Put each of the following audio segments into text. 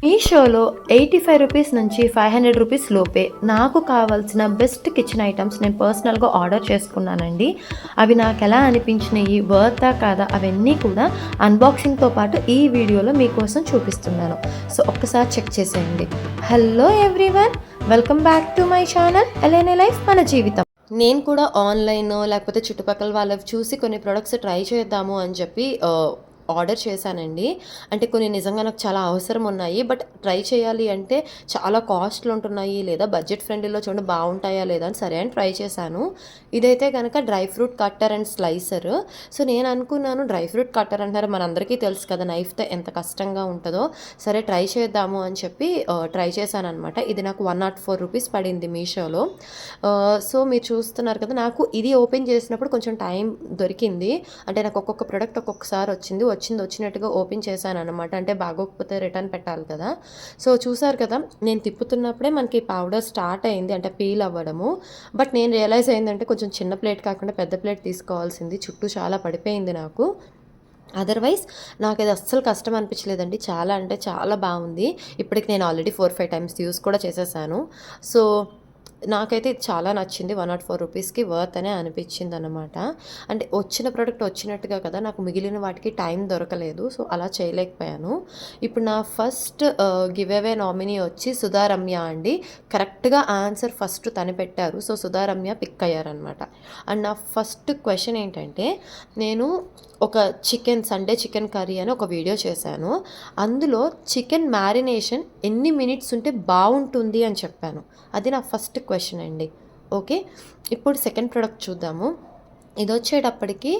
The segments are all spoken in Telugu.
మీషోలో 85 రూపీస్ నుంచి 500 రూపీస్ లోపే నాకు కావాల్సిన బెస్ట్ కిచెన్ ఐటమ్స్ నేను పర్సనల్గా ఆర్డర్ చేసుకున్నానండి. అవి నాకు ఎలా అనిపించినాయి, వర్తా కాదా, అవన్నీ కూడా అన్బాక్సింగ్తో పాటు ఈ వీడియోలో మీకోసం చూపిస్తున్నాను. సో ఒక్కసారి చెక్ చేసేయండి. Hello everyone, welcome back to my channel LNA life మన జీవితం. నేను కూడా ఆన్లైన్ లేకపోతే చుట్టుపక్కల వాళ్ళవి చూసి కొన్ని ప్రొడక్ట్స్ ట్రై చేద్దాము అని చెప్పి ఆర్డర్ చేశానండి. అంటే కొన్ని నిజంగా నాకు చాలా అవసరం ఉన్నాయి. బట్ ట్రై చేయాలి అంటే చాలా కాస్ట్లు ఉంటున్నాయి, లేదా బడ్జెట్ ఫ్రెండ్లీలో చూడండి బాగుంటాయా లేదా అని సరే అని ట్రై చేశాను. ఇదైతే కనుక dry fruit cutter and slicer. So నేను అనుకున్నాను డ్రై ఫ్రూట్ కట్టర్ అంటారు, మనందరికీ తెలుసు కదా నైఫ్తో ఎంత కష్టంగా ఉంటుందో. సరే ట్రై చేద్దాము అని చెప్పి ట్రై చేశాను అనమాట. ఇది నాకు 104 రూపీస్ పడింది మీషోలో. సో మీరు చూస్తున్నారు కదా, నాకు ఇది ఓపెన్ చేసినప్పుడు కొంచెం టైం దొరికింది. అంటే నాకు ఒక్కొక్క ప్రోడక్ట్ ఒక్కొక్కసారి వచ్చినట్టుగా ఓపెన్ చేశాను అనమాట. అంటే బాగోకపోతే రిటర్న్ పెట్టాలి కదా. సో చూసారు కదా, నేను తిప్పుతున్నప్పుడే మనకి పౌడర్ స్టార్ట్ అయింది, అంటే పీల్ అవ్వడము. బట్ నేను రియలైజ్ అయిందంటే కొంచెం చిన్న ప్లేట్ కాకుండా పెద్ద ప్లేట్ తీసుకోవాల్సింది, చుట్టూ చాలా పడిపోయింది నాకు. అదర్వైజ్ నాకు ఇది అస్సలు కష్టం అనిపించలేదండి, చాలా అంటే చాలా బాగుంది. ఇప్పటికి నేను ఆల్రెడీ 4-5 టైమ్స్ యూస్ కూడా చేసేసాను. సో నాకైతే ఇది చాలా నచ్చింది. 104 రూపీస్కి వర్త్ అనే అనిపించింది అనమాట. అంటే వచ్చిన ప్రోడక్ట్ వచ్చినట్టుగా కదా, నాకు మిగిలిన వాటికి టైం దొరకలేదు, సో అలా చేయలేకపోయాను. ఇప్పుడు నా ఫస్ట్ గివ్ అవే నామినీ వచ్చి సుధారమ్య అండి. కరెక్ట్గా ఆన్సర్ ఫస్ట్ తను పెట్టారు. సో సుధారమ్య పిక్ అయ్యారనమాట. అండ్ నా ఫస్ట్ క్వశ్చన్ ఏంటంటే, నేను ఒక సండే చికెన్ కర్రీ అని ఒక వీడియో చేశాను. అందులో చికెన్ మ్యారినేషన్ ఎన్ని మినిట్స్ ఉంటే బాగుంటుంది అని చెప్పాను. అది నా ఫస్ట్ క్వశ్చన్ అండి. ఓకే, ఇప్పుడు సెకండ్ ప్రోడక్ట్ చూద్దాము. ఇది వచ్చేటప్పటికి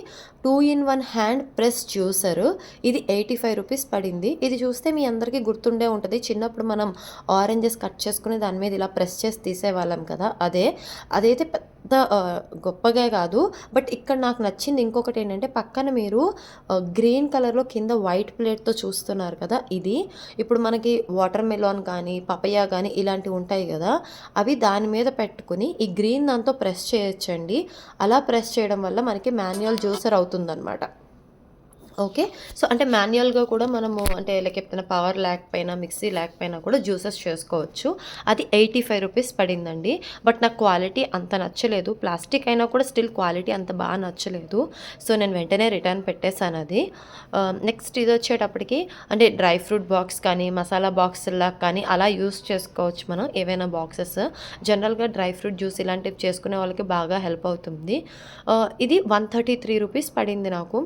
2-in-1 హ్యాండ్ ప్రెస్ జ్యూసరు. ఇది 85 రూపీస్ పడింది. ఇది చూస్తే మీ అందరికీ గుర్తుండే ఉంటుంది, చిన్నప్పుడు మనం ఆరెంజెస్ కట్ చేసుకుని దాని మీద ఇలా ప్రెస్ చేసి తీసేవాళ్ళం కదా, అదైతే పెద్ద గొప్పగా కాదు. బట్ ఇక్కడ నాకు నచ్చింది ఇంకొకటి ఏంటంటే, పక్కన మీరు గ్రీన్ కలర్లో కింద వైట్ ప్లేట్తో చూస్తున్నారు కదా, ఇది ఇప్పుడు మనకి వాటర్ మెలాన్ కానీ పపయా కానీ ఇలాంటివి ఉంటాయి కదా, అవి దాని మీద పెట్టుకుని ఈ గ్రీన్ దాంతో ప్రెస్ చేయొచ్చండి. అలా ప్రెస్ చేయడం వల్ల మనకి మాన్యువల్ జ్యూసర్ అవుతుందన్నమాట. ఓకే, సో అంటే మాన్యువల్గా కూడా మనము అంటే లైక్ ఎప్పుడైనా పవర్ లేకపోయినా మిక్సీ లేకపోయినా కూడా జ్యూసెస్ చేసుకోవచ్చు. అది 85 రూపీస్ పడిందండి. బట్ నాకు క్వాలిటీ అంత నచ్చలేదు, ప్లాస్టిక్ అయినా కూడా స్టిల్ క్వాలిటీ అంత బాగా నచ్చలేదు. సో నేను వెంటనే రిటర్న్ పెట్టేశాను అది. నెక్స్ట్ ఇది వచ్చేటప్పటికి అంటే డ్రై ఫ్రూట్ బాక్స్ కానీ మసాలా బాక్స్లా కానీ అలా యూస్ చేసుకోవచ్చు మనం ఏవైనా బాక్సెస్. జనరల్గా డ్రై ఫ్రూట్ జ్యూస్ ఇలాంటివి చేసుకునే వాళ్ళకి బాగా హెల్ప్ అవుతుంది. ఇది 133 రూపీస్ పడింది నాకు.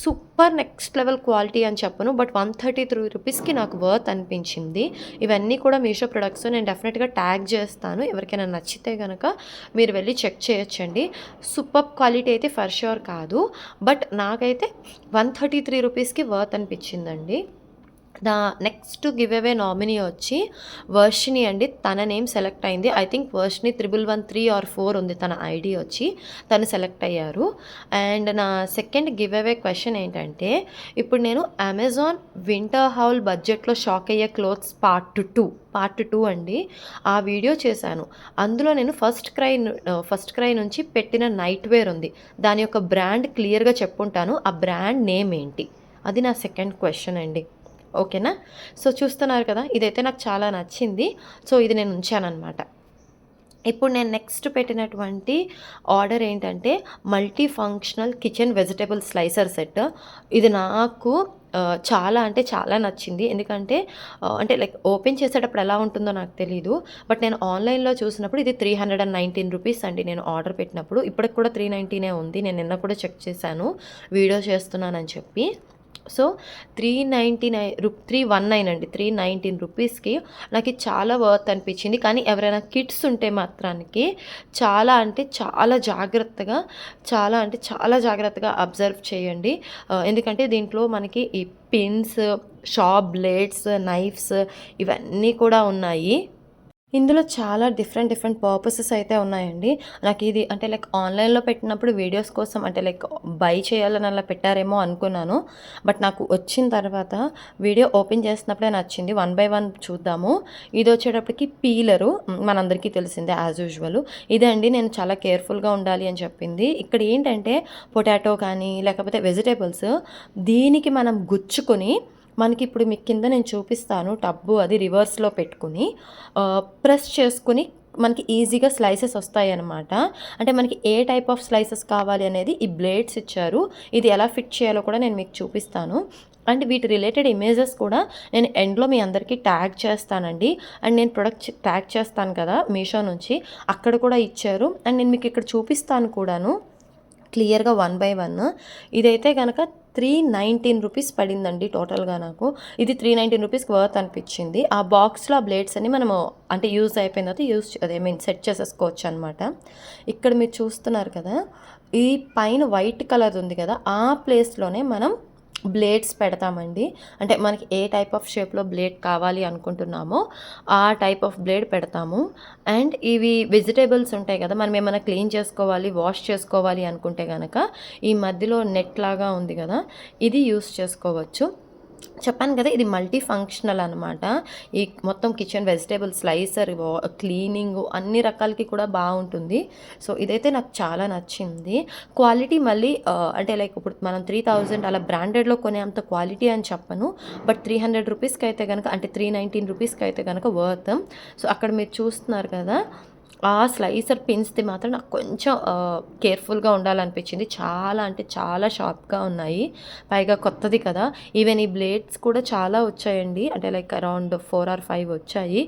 సూపర్ నెక్స్ట్ లెవెల్ క్వాలిటీ అని చెప్పను, బట్ 133 రూపీస్కి నాకు వర్త్ అనిపించింది. ఇవన్నీ కూడా మీషో ప్రొడక్ట్స్ నేను డెఫినెట్గా ట్యాగ్ చేస్తాను, ఎవరికైనా నచ్చితే కనుక మీరు వెళ్ళి చెక్ చేయొచ్చండి. సూపర్ క్వాలిటీ అయితే ఫర్ ష్యూర్ కాదు, బట్ నాకైతే 133 రూపీస్కి వర్త్ అనిపించిందండి. నా నెక్స్ట్ గివ్ అవే నామినీ వచ్చి వర్షిని అండి. తన నేమ్ సెలెక్ట్ అయింది. ఐ థింక్ వర్షిని 1113 or 4 ఉంది తన ఐడి వచ్చి, తను సెలెక్ట్ అయ్యారు. అండ్ నా సెకండ్ గివ్ అవే క్వశ్చన్ ఏంటంటే, ఇప్పుడు నేను అమెజాన్ వింటర్ హౌల్ బడ్జెట్లో షాక్ అయ్యే క్లోత్స్ పార్ట్ 2 అండి, ఆ వీడియో చేశాను. అందులో నేను ఫస్ట్ క్రై నుంచి పెట్టిన నైట్ వేర్ ఉంది, దాని యొక్క బ్రాండ్ క్లియర్గా చెప్పుంటాను. ఆ బ్రాండ్ నేమ్ ఏంటి, అది నా సెకండ్ క్వశ్చన్ అండి. ఓకేనా, సో చూస్తున్నారు కదా, ఇదైతే నాకు చాలా నచ్చింది. సో ఇది నేను ఉంచానన్నమాట. ఇప్పుడు నేను నెక్స్ట్ పెట్టినటువంటి ఆర్డర్ ఏంటంటే, multi functional kitchen vegetable slicer set. ఇది నాకు చాలా అంటే చాలా నచ్చింది. ఎందుకంటే అంటే లైక్ ఓపెన్ చేసేటప్పుడు ఎలా ఉంటుందో నాకు తెలీదు, బట్ నేను ఆన్లైన్లో చూసినప్పుడు ఇది 319 రూపీస్ అండి. నేను ఆర్డర్ పెట్టినప్పుడు ఇప్పటికి కూడా 319 ఉంది. నేను నిన్న కూడా చెక్ చేశాను వీడియో చేస్తున్నానని చెప్పి. సో 319 అండి, 319 రూపీస్కి నాకు చాలా వర్త్ అనిపించింది. కానీ ఎవరైనా కిడ్స్ ఉంటే మాత్రానికి చాలా అంటే చాలా జాగ్రత్తగా అబ్జర్వ్ చేయండి. ఎందుకంటే దీంట్లో మనకి ఈ పిన్స్, షార్ప్ బ్లేడ్స్, నైఫ్స్ ఇవన్నీ కూడా ఉన్నాయి. ఇందులో చాలా డిఫరెంట్ పర్పసెస్ అయితే ఉన్నాయండి. నాకు ఇది అంటే లైక్ ఆన్లైన్లో పెట్టినప్పుడు వీడియోస్ కోసం అంటే లైక్ బై చేయాలని అలా పెట్టారేమో అనుకున్నాను. బట్ నాకు వచ్చిన తర్వాత వీడియో ఓపెన్ చేసినప్పుడే నచ్చింది. 1 by 1 చూద్దాము. ఇది వచ్చేటప్పటికి పీలరు, మనందరికీ తెలిసిందే యాజ్ యూజువల్. ఇదే అండి నేను చాలా కేర్ఫుల్గా ఉండాలి అని చెప్పింది. ఇక్కడ ఏంటంటే పొటాటో కానీ లేకపోతే వెజిటేబుల్స్ దీనికి మనం గుచ్చుకొని మనకి ఇప్పుడు మీకు కింద నేను చూపిస్తాను టబ్బు అది రివర్స్లో పెట్టుకుని ప్రెస్ చేసుకుని మనకి ఈజీగా స్లైసెస్ వస్తాయి అన్నమాట. అంటే మనకి ఏ టైప్ ఆఫ్ స్లైసెస్ కావాలి అనేది ఈ బ్లేడ్స్ ఇచ్చారు. ఇది ఎలా ఫిట్ చేయాలో కూడా నేను మీకు చూపిస్తాను. అండ్ వీటి రిలేటెడ్ ఇమేజెస్ కూడా నేను ఎండ్లో మీ అందరికీ ట్యాగ్ చేస్తానండి. అండ్ నేను ప్రొడక్ట్ ట్యాగ్ చేస్తాను కదా మీషో నుంచి, అక్కడ కూడా ఇచ్చారు. అండ్ నేను మీకు ఇక్కడ చూపిస్తాను కూడాను క్లియర్గా 1 బై 1. ఇదైతే కనుక 319 రూపీస్ పడిందండి టోటల్గా నాకు. ఇది 319 రూపీస్కి వర్త్ అనిపించింది. ఆ బాక్స్లో ఆ బ్లేడ్స్ అన్ని మనము అంటే యూజ్ అయిపోయిన తర్వాత సెట్ చేసేసుకోవచ్చు అనమాట. ఇక్కడ మీరు చూస్తున్నారు కదా, ఈ పైన వైట్ కలర్ ఉంది కదా, ఆ ప్లేస్లోనే మనం బ్లేడ్స్ పెడతామండి. అంటే మనకి ఏ టైప్ ఆఫ్ షేప్లో బ్లేడ్ కావాలి అనుకుంటున్నామో ఆ టైప్ ఆఫ్ బ్లేడ్ పెడతాము. అండ్ ఇవి వెజిటేబుల్స్ ఉంటాయి కదా, మనం ఏమైనా క్లీన్ చేసుకోవాలి, వాష్ చేసుకోవాలి అనుకుంటే కనుక ఈ మధ్యలో నెట్ లాగా ఉంది కదా, ఇది యూస్ చేసుకోవచ్చు. చెప్పాను కదా, ఇది మల్టీ ఫంక్షనల్ అనమాట. ఈ మొత్తం కిచెన్ వెజిటేబుల్ స్లైసర్, క్లీనింగ్ అన్ని రకాలకి కూడా బాగుంటుంది. సో ఇదైతే నాకు చాలా నచ్చింది. క్వాలిటీ మళ్ళీ అంటే లైక్ ఇప్పుడు మనం 3000 అలా బ్రాండెడ్లో కొనే అంత క్వాలిటీ అని చెప్పను. బట్ 300 రూపీస్కి అయితే కనుక, అంటే 319 రూపీస్కి అయితే కనుక వర్త్. సో అక్కడ మీరు చూస్తున్నారు కదా, ఆ స్లైసర్ పిన్స్ది మాత్రం నాకు కొంచెం కేర్ఫుల్గా ఉండాలనిపించింది. చాలా అంటే చాలా షార్ప్గా ఉన్నాయి. పైగా కొత్తది కదా. ఈవెన్ ఈ బ్లేడ్స్ కూడా చాలా వచ్చాయండి. అంటే లైక్ అరౌండ్ 4 or 5 వచ్చాయి.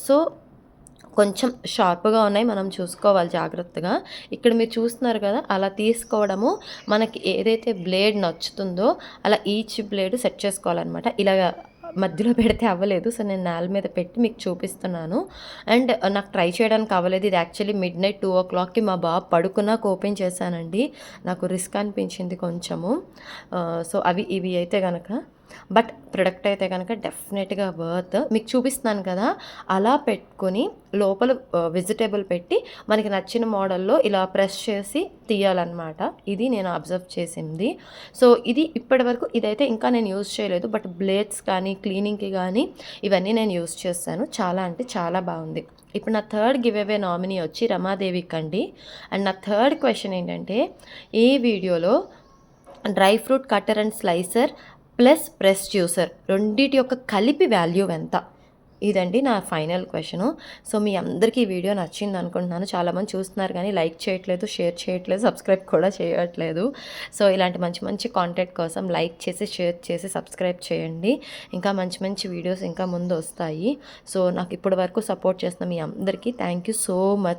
సో కొంచెం షార్ప్గా ఉన్నాయి, మనం చూసుకోవాలి జాగ్రత్తగా. ఇక్కడ మీరు చూస్తున్నారు కదా, అలా తీసుకోవడము, మనకి ఏదైతే బ్లేడ్ నచ్చుతుందో అలా ఈచ్ బ్లేడ్ సెట్ చేసుకోవాలన్నమాట. ఇలాగ మధ్యలో పెడితే అవ్వలేదు. సో నేను నేల మీద పెట్టి మీకు చూపిస్తున్నాను. అండ్ నాకు ట్రై చేయడానికి అవ్వలేదు. ఇది యాక్చువల్లీ మిడ్‌నైట్ 2 o'clockకి మా బాబు పడుకున్నాక ఓపెన్ చేశానండి. నాకు రిస్క్ అనిపించింది కొంచెము. సో ఇవి అయితే గనక, బట్ ప్రొడక్ట్ అయితే కనుక డెఫినెట్గా వర్త్. మీకు చూపిస్తున్నాను కదా, అలా పెట్టుకొని లోపల వెజిటేబుల్ పెట్టి మనకి నచ్చిన మోడల్లో ఇలా ప్రెస్ చేసి తీయాలన్నమాట. ఇది నేను అబ్జర్వ్ చేసింది. సో ఇది ఇప్పటివరకు ఇదైతే ఇంకా నేను యూజ్ చేయలేదు. బట్ బ్లేడ్స్ కానీ క్లీనింగ్కి కానీ ఇవన్నీ నేను యూజ్ చేశాను. చాలా అంటే చాలా బాగుంది. ఇప్పుడు నా థర్డ్ గివ్ అవే నామినీ వచ్చి రమాదేవికి అండి. అండ్ నా థర్డ్ క్వశ్చన్ ఏంటంటే, ఈ వీడియోలో dry fruit cutter and slicer plus press juicer రెండిటి యొక్క కలిపి వాల్యూ ఎంత? ఇదండి నా ఫైనల్ క్వశ్చను. సో మీ అందరికీ ఈ వీడియో నచ్చింది అనుకుంటున్నాను. చాలామంది చూస్తున్నారు కానీ లైక్ చేయట్లేదు, షేర్ చేయట్లేదు, సబ్స్క్రైబ్ కూడా చేయట్లేదు. సో ఇలాంటి మంచి మంచి కాంటెంట్ కోసం లైక్ చేసి, షేర్ చేసి, సబ్స్క్రైబ్ చేయండి. ఇంకా మంచి మంచి వీడియోస్ ఇంకా ముందు వస్తాయి. సో నాకు ఇప్పటి వరకు సపోర్ట్ చేస్తున్న మీ అందరికీ థ్యాంక్ యూ సో మచ్.